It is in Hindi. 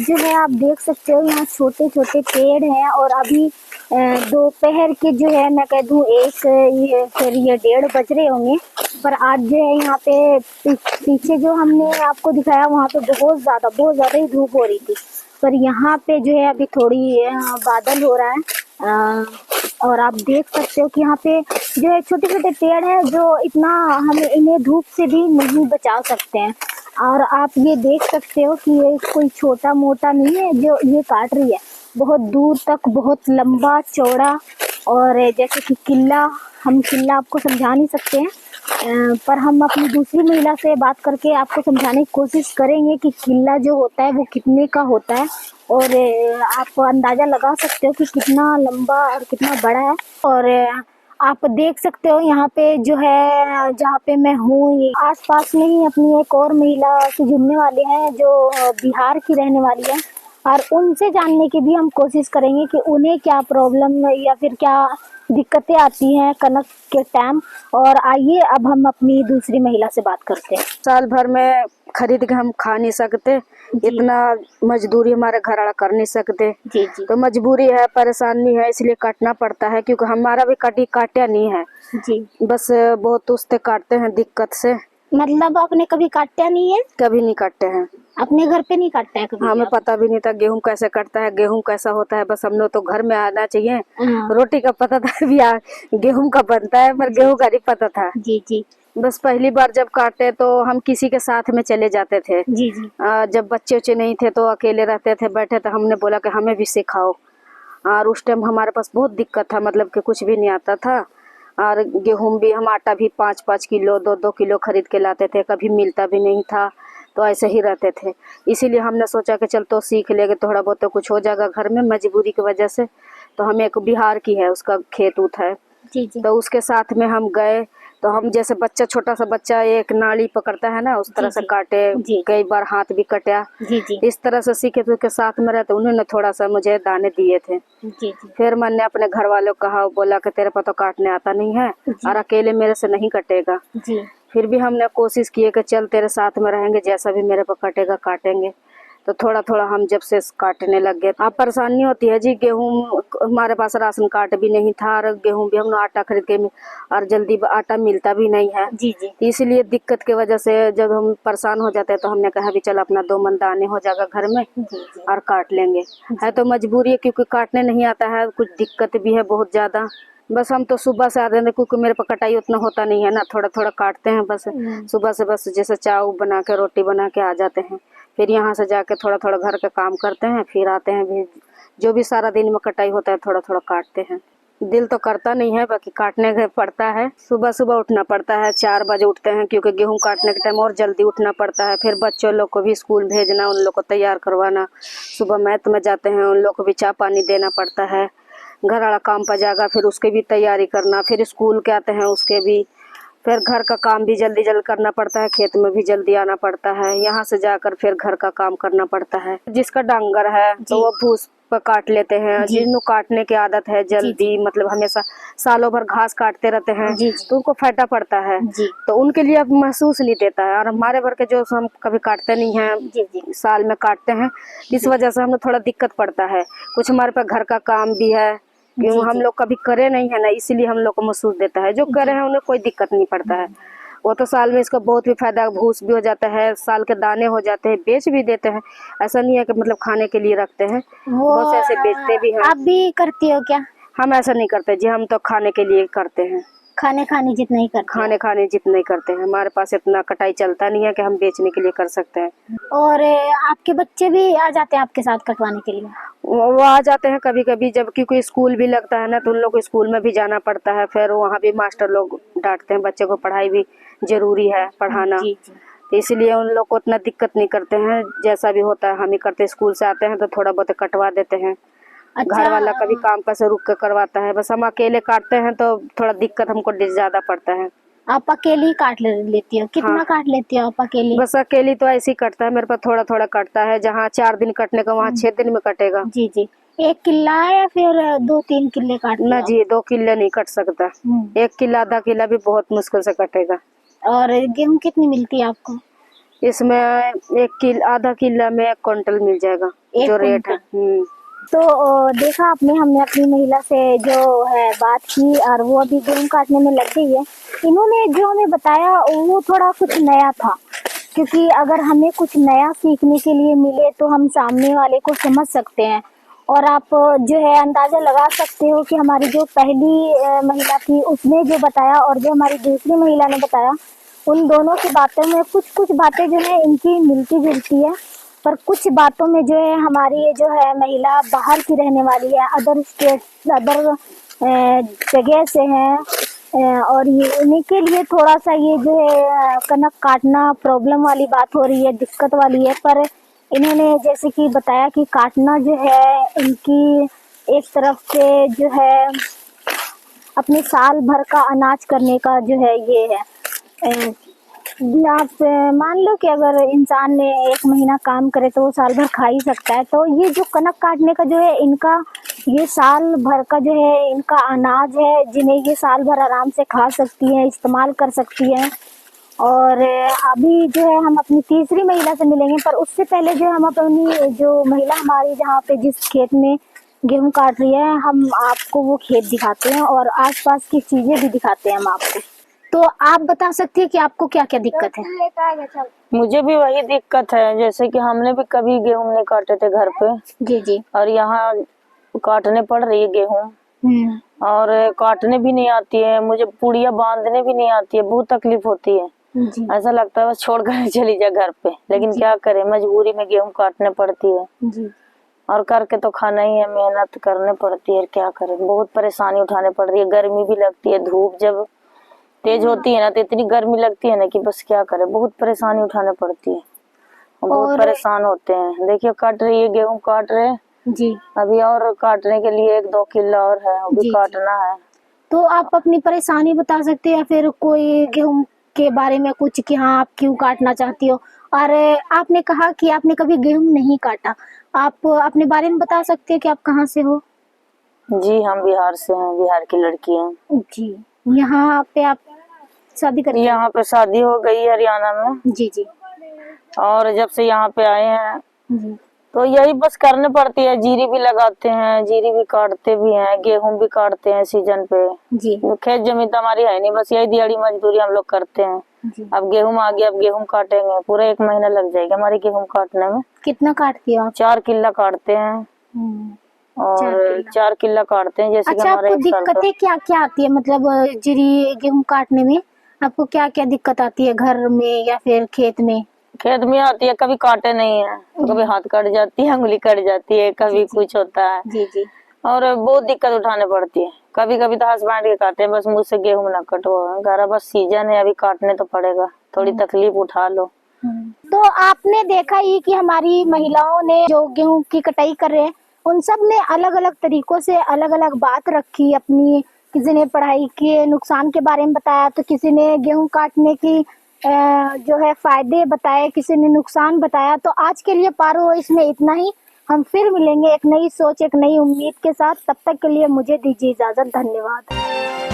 जो है आप देख सकते हो यहाँ छोटे छोटे पेड़ हैं और अभी दोपहर के जो है मैं कह दूँ ये फिर ये 1:30 बज रहे होंगे। पर आज जो है यहाँ पे पीछे जो हमने आपको दिखाया वहाँ पे बहुत ज़्यादा ही धूप हो रही थी। पर यहाँ पे जो है अभी थोड़ी बादल हो रहा है और आप देख सकते हो कि यहाँ पे जो है छोटे छोटे पेड़ हैं जो इतना हमें इन्हें धूप से भी नहीं बचा सकते हैं। और आप ये देख सकते हो कि ये कोई छोटा मोटा नहीं है जो ये काट रही है, बहुत दूर तक बहुत लंबा चौड़ा। और जैसे कि हम किला आपको समझा नहीं सकते हैं, पर हम अपनी दूसरी महिला से बात करके आपको समझाने की कोशिश करेंगे कि किला जो होता है वो कितने का होता है। और आप अंदाजा लगा सकते हो कि कितना लंबा और कितना बड़ा है। और आप देख सकते हो यहाँ पे जो है जहाँ पे मैं हूँ आस पास में ही अपनी एक और महिला से जुड़ने वाले हैं जो बिहार की रहने वाली है। और उनसे जानने की भी हम कोशिश करेंगे कि उन्हें क्या प्रॉब्लम या फिर क्या दिक्कतें आती हैं कनक के टाइम। और आइए अब हम अपनी दूसरी महिला से बात करते हैं। साल भर में खरीद के हम खा नहीं सकते, इतना मजदूरी हमारे घर वाला कर नहीं सकते। जी। तो मजबूरी है, परेशानी है, इसलिए काटना पड़ता है क्योंकि हमारा भी कटी काटा नहीं है जी। बस बहुत उससे काटते हैं दिक्कत से। मतलब आपने कभी काटा नहीं है? कभी नहीं काटते हैं। अपने घर पे नहीं काटता है कभी? हमें पता भी नहीं था गेहूं कैसे कटता है, गेहूं कैसा होता है। बस हम लोग तो घर में आना चाहिए। रोटी का पता था भी गेहूं का बनता है, पर गेहूं का नहीं पता था। जी। बस पहली बार जब काटे तो हम किसी के साथ में चले जाते थे। जी। जब बच्चे नहीं थे तो अकेले रहते थे बैठे, तो हमने बोला कि हमें भी सिखाओ। और उस टाइम हमारे पास बहुत दिक्कत था, मतलब कि कुछ भी नहीं आता था। और गेहूं भी हम आटा भी 5-5 किलो 2-2 किलो खरीद के लाते थे, कभी मिलता भी नहीं था, तो ऐसे ही रहते थे। इसीलिए हमने सोचा कि चल तो सीख लेंगे, थोड़ा बहुत तो कुछ हो जाएगा घर में मजबूरी की वजह से। तो हम एक बिहार की है, उसका खेत उत है। जी। तो उसके साथ में हम गए, तो हम जैसे बच्चा छोटा सा बच्चा एक नाली पकड़ता है ना, उस तरह से काटे। कई बार हाथ भी कटा। जी। इस तरह से सीखे। तो उसके साथ में रहते उन्होंने थोड़ा सा मुझे दाने दिए थे। जी। फिर मैंने अपने घर वालों को कहा, बोला कि तेरे को तो काटने आता नहीं है और अकेले मेरे से नहीं कटेगा। जी। फिर भी हमने कोशिश की कि चल तेरे साथ में रहेंगे, जैसा भी मेरे पर कटेगा काटेंगे। तो थोड़ा थोड़ा हम जब से काटने लग गए। अब परेशानी होती है जी, गेहूं हमारे पास राशन कार्ड भी नहीं था और गेहूं भी हम आटा खरीद के और जल्दी आटा मिलता भी नहीं है। जी। इसलिए दिक्कत की वजह से जब हम परेशान हो जाते हैं तो हमने कहा भी चल अपना 2 मन दाने हो जाएगा घर में और काट लेंगे। है तो मजबूरी है क्योंकि काटने नहीं आता है, कुछ दिक्कत भी है बहुत ज़्यादा। बस हम तो सुबह से आते हैं क्योंकि मेरे पर कटाई उतना होता नहीं है ना, थोड़ा थोड़ा काटते हैं बस। सुबह से बस जैसे चाव बना के रोटी बना के आ जाते हैं, फिर यहाँ से जाके थोड़ा थोड़ा घर का काम करते हैं, फिर आते हैं। भी जो भी सारा दिन में कटाई होता है थोड़ा थोड़ा काटते हैं। दिल तो करता नहीं है, बाकी काटने का पड़ता है। सुबह सुबह उठना पड़ता है, 4 बजे उठते हैं क्योंकि गेहूं काटने के टाइम और जल्दी उठना पड़ता है। फिर बच्चों लोग को भी स्कूल भेजना, उन लोग को तैयार करवाना। सुबह मैथ में जाते हैं, उन लोग को भी चाय पानी देना पड़ता है। घर वाला काम पर जाएगा, फिर उसकी भी तैयारी करना। फिर स्कूल के आते हैं उसके भी, फिर घर का काम भी जल्दी करना पड़ता है, खेत में भी जल्दी आना पड़ता है। यहाँ से जाकर फिर घर का काम करना पड़ता है। जिसका डांगर है तो वो भूस पर काट लेते हैं, जिनको काटने की आदत है जल्दी, मतलब हमेशा सालों भर घास काटते रहते हैं तो उनको फायदा पड़ता है, तो उनके लिए अब महसूस नहीं देता है। और हमारे भर के जो हम कभी काटते नहीं हैं, साल में काटते हैं, इस वजह से हमें थोड़ा दिक्कत पड़ता है। कुछ हमारे पास घर का काम भी है, क्यों हम लोग कभी करे नहीं है ना, इसीलिए हम लोग को महसूस देता है। जो करे हैं उन्हें कोई दिक्कत नहीं पड़ता है। वो तो साल में इसका बहुत भी फायदा, भूस भी हो जाता है, साल के दाने हो जाते हैं, बेच भी देते हैं। ऐसा नहीं है कि मतलब खाने के लिए रखते हैं, बहुत से ऐसे बेचते भी हैं। आप भी करती हो क्या? हम ऐसा नहीं करते जी, हम तो खाने के लिए करते हैं। खाने जितना ही करते हैं। खाने जितना ही करते हैं। हमारे पास इतना कटाई चलता नहीं है कि हम बेचने के लिए कर सकते हैं। और आपके बच्चे भी आ जाते हैं आपके साथ कटवाने के लिए? वो आ जाते हैं कभी कभी, जब क्योंकि स्कूल भी लगता है ना, तो उन लोग को स्कूल में भी जाना पड़ता है। फिर वहाँ भी मास्टर लोग डांटते हैं, बच्चे को पढ़ाई भी जरूरी है पढ़ाना। तो इसलिए उन लोग को उतना दिक्कत नहीं करते हैं, जैसा भी होता है हम ही करते हैं। स्कूल से आते हैं तो थोड़ा बहुत कटवा देते हैं। अच्छा, घर वाला कभी काम पर से रुक कर करवाता है। बस हम अकेले काटते हैं तो थोड़ा दिक्कत हमको ज्यादा पड़ता है। आप अकेली काट लेती हो? कितना काट लेती हो आप अकेली? बस अकेली तो ऐसे ही कटता है, मेरे पास थोड़ा थोड़ा कटता है। जहाँ 4 दिन कटने का वहाँ 6 दिन में कटेगा। जी। 1 किला है या फिर 2-3 किले काट? ना जी, 2 किले नहीं कट सकता। 1 किला आधा किला भी बहुत मुश्किल से कटेगा। और गेहूं कितनी मिलती है आपको? इसमें आधा किला में 1 क्विंटल मिल जाएगा एक जो रेट है। तो देखा आपने, हमने अपनी महिला से जो है बात की और वो अभी गेहूं काटने में लग गई है। इन्होंने जो हमें बताया वो थोड़ा कुछ नया था, क्योंकि अगर हमें कुछ नया सीखने के लिए मिले तो हम सामने वाले को समझ सकते हैं। और आप जो है अंदाजा लगा सकते हो कि हमारी जो पहली महिला थी उसने जो बताया और जो हमारी दूसरी महिला ने बताया, उन दोनों की बातों में कुछ कुछ बातें जो है इनकी मिलती जुलती है, पर कुछ बातों में जो है हमारी जो है महिला बाहर की रहने वाली है, अदर स्टेट, अदर जगह से है, और ये उन्हीं के लिए थोड़ा सा ये जो है कनक काटना प्रॉब्लम वाली बात हो रही है, दिक्कत वाली है। पर इन्होंने जैसे कि बताया कि काटना जो है इनकी एक तरफ से जो है अपने साल भर का अनाज करने का जो है ये है। आप मान लो कि अगर इंसान ने 1 महीना काम करे तो वो साल भर खा ही सकता है। तो ये जो कनक काटने का जो है इनका ये साल भर का जो है इनका अनाज है, जिन्हें ये साल भर आराम से खा सकती है, इस्तेमाल कर सकती है। और अभी जो है हम अपनी तीसरी महिला से मिलेंगे, पर उससे पहले जो हम अपनी जो महिला हमारी जहाँ पे जिस खेत में गेहूं काट रही है, हम आपको वो खेत दिखाते हैं और आसपास की चीजें भी दिखाते हैं हम आपको। तो आप बता सकती है कि आपको क्या क्या दिक्कत है? मुझे भी वही दिक्कत है, जैसे कि हमने भी कभी गेहूं नहीं काटे थे घर पे। जी जी। और यहाँ काटने पड़ रही है गेहूं, और काटने भी नहीं आती है मुझे, पुड़िया बांधने भी नहीं आती है, बहुत तकलीफ होती है। जी ऐसा लगता है बस छोड़ कर चली जा घर पे, लेकिन क्या करें, मजबूरी में गेहूं काटने पड़ती है। जी। और करके तो खाना ही है, मेहनत करने पड़ती है, क्या करें, बहुत परेशानी उठाने पड़ रही है। गर्मी भी लगती है, धूप जब तेज होती है ना तो इतनी गर्मी लगती है ना कि बस क्या करें, बहुत परेशानी उठाने पड़ती है, बहुत परेशान होते हैं। देखिए काट रही है, गेहूं काट रहे हैं जी। अभी, और काटने के लिए 1-2 किला और है, वो भी काटना है। तो आप अपनी परेशानी बता सकते हैं या फिर कोई गेहूं के बारे में कुछ कि हाँ आप क्यों काटना चाहती हो? और आपने कहा कि आपने कभी गेहूं नहीं काटा, आप अपने बारे में बता सकते हैं कि आप कहाँ से हो? जी हम बिहार से हैं, बिहार की लड़की हैं। जी। यहाँ पे आप शादी कर? यहाँ पे शादी हो गई हरियाणा में। जी जी। और जब से यहाँ पे आए हैं जी। तो यही बस करने पड़ती है, जीरी भी लगाते हैं, जीरी भी काटते भी हैं, गेहूं भी काटते हैं सीजन पे। जी। खेत जमीन तो हमारी है नहीं, बस यही दिहाड़ी मजदूरी हम लोग करते हैं। जी। अब गेहूं आ गया, अब गेहूं काटेंगे, पूरा 1 महीना लग जाएगा हमारे गेहूं काटने में। कितना काटती हो आप? 4 किला काटते हैं, और 4 किला काटते हैं। जैसे अच्छा, आपको दिक्कतें क्या क्या आती है, मतलब जीरी गेहूं काटने में आपको क्या क्या दिक्कत आती है, घर में या फिर खेत में? खेत में आती है, कभी काटे नहीं है, कभी हाथ कट जाती है, उंगली कट जाती है, कभी कुछ होता है। जी जी। और बहुत दिक्कत उठाने पड़ती है। कभी कभी तो हस्बैंड के काटते हैं, बस मुझसे गेहूं ना कटो, घर बस सीजन है, अभी काटने तो पड़ेगा, थोड़ी तकलीफ उठा लो। तो आपने देखा ही कि हमारी महिलाओं ने जो गेहूं की कटाई कर रहे हैं, उन सब ने अलग अलग तरीकों से अलग अलग बात रखी अपनी। किसी ने पढ़ाई के नुकसान के बारे में बताया, तो किसी ने गेहूं काटने की जो है फायदे बताए, किसी ने नुकसान बताया। तो आज के लिए पारो इसमें इतना ही। हम फिर मिलेंगे एक नई सोच, एक नई उम्मीद के साथ। तब तक के लिए मुझे दीजिए इजाजत। धन्यवाद।